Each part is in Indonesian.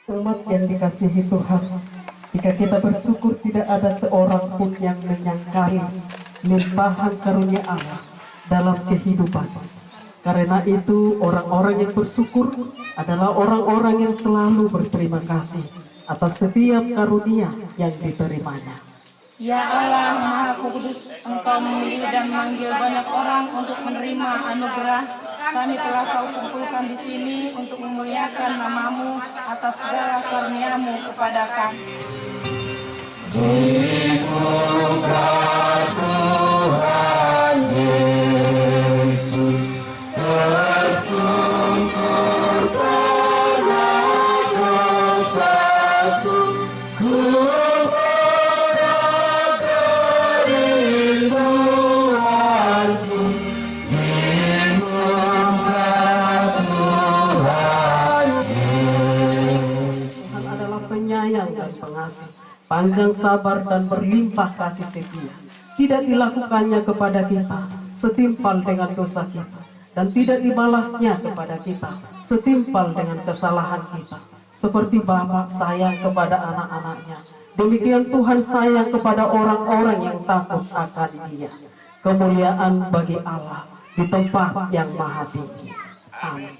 Umat yang dikasihi Tuhan, jika kita bersyukur tidak ada seorang pun yang menyangkali limpahan karunia Allah dalam kehidupan. Karena itu orang-orang yang bersyukur adalah orang-orang yang selalu berterima kasih atas setiap karunia yang diterimanya. Ya Allah Maha Kudus, Engkau memilih dan memanggil banyak orang untuk menerima anugerah. Kami telah Kau kumpulkan di sini untuk memuliakan nama-Mu atas segala karunia-Mu kepada kami. Dimuliakan Tuhan Yesus, tersungkur karena dosaku, ku berat kerinduanku, dimuliakan Tuhan Yesus. Tuhan adalah penyayang dan pengasih, panjang sabar dan berlimpah kasih setia. Tidak dilakukannya kepada kita setimpal dengan dosa kita, dan tidak dibalasnya kepada kita setimpal dengan kesalahan kita. Seperti Bapa sayang kepada anak-anaknya, demikian Tuhan sayang kepada orang-orang yang takut akan Dia. Kemuliaan bagi Allah di tempat yang maha tinggi. Amin.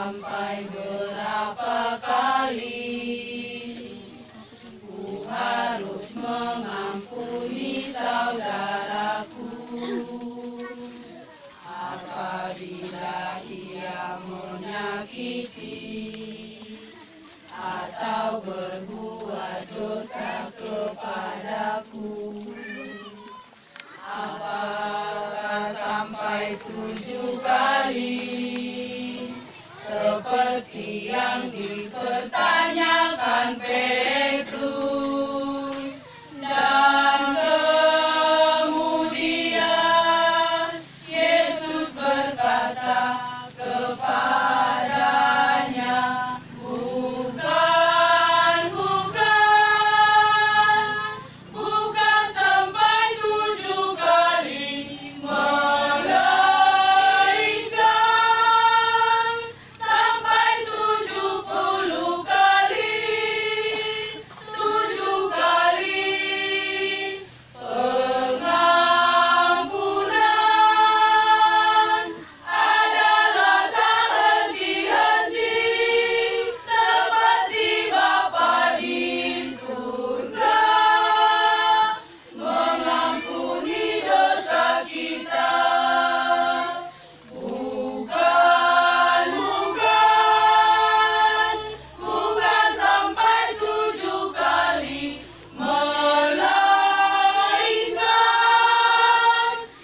sampai berapa kali ku harus mengampuni saudaraku apabila ia menyakiti atau berbuat dosa kepadaku. Apakah sampai 7 kali seperti yang dipertanyakan Petrus dan kemudian Yesus berkata kepadanya, bukan sampai 7 kali, melainkan sampai 70 kali. 7 kali pengampunan adalah tak henti-henti seperti Bapa di surga mengampuni dosa kita. Bukan sampai 7 kali, melainkan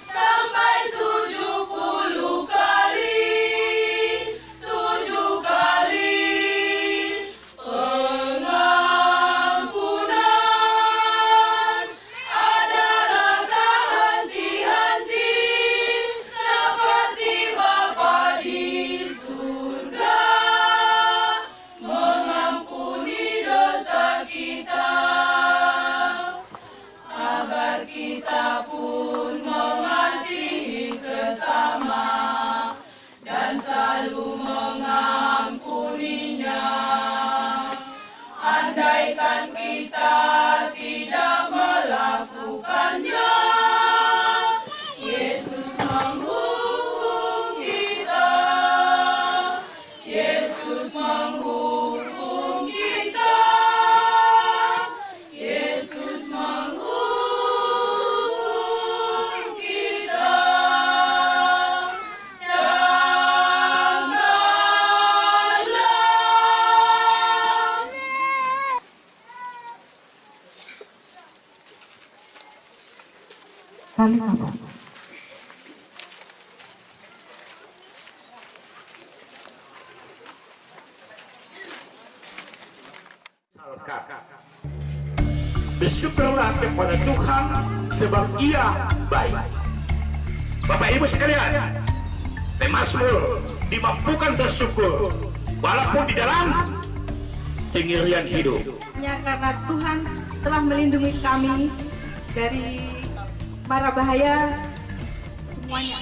sampai 70 kali. 7 kali pengampunan adalah tak henti-henti seperti Bapa di surga mengampuni dosa kita, agar kita pun mengasihi sesama dan selalu mengampuninya. Andaikan kita tidak melakukannya, Yesus menghukum kita. Yesus menghukum kita. Yesus menghukum kita. Janganlah. Kali apa? Bersyukurlah kepada Tuhan sebab Ia baik. Bapak Ibu sekalian, pemazmur dimampukan bersyukur walaupun di dalam kengerian hidup. Hanya karena Tuhan telah melindungi kami dari mara bahaya semuanya.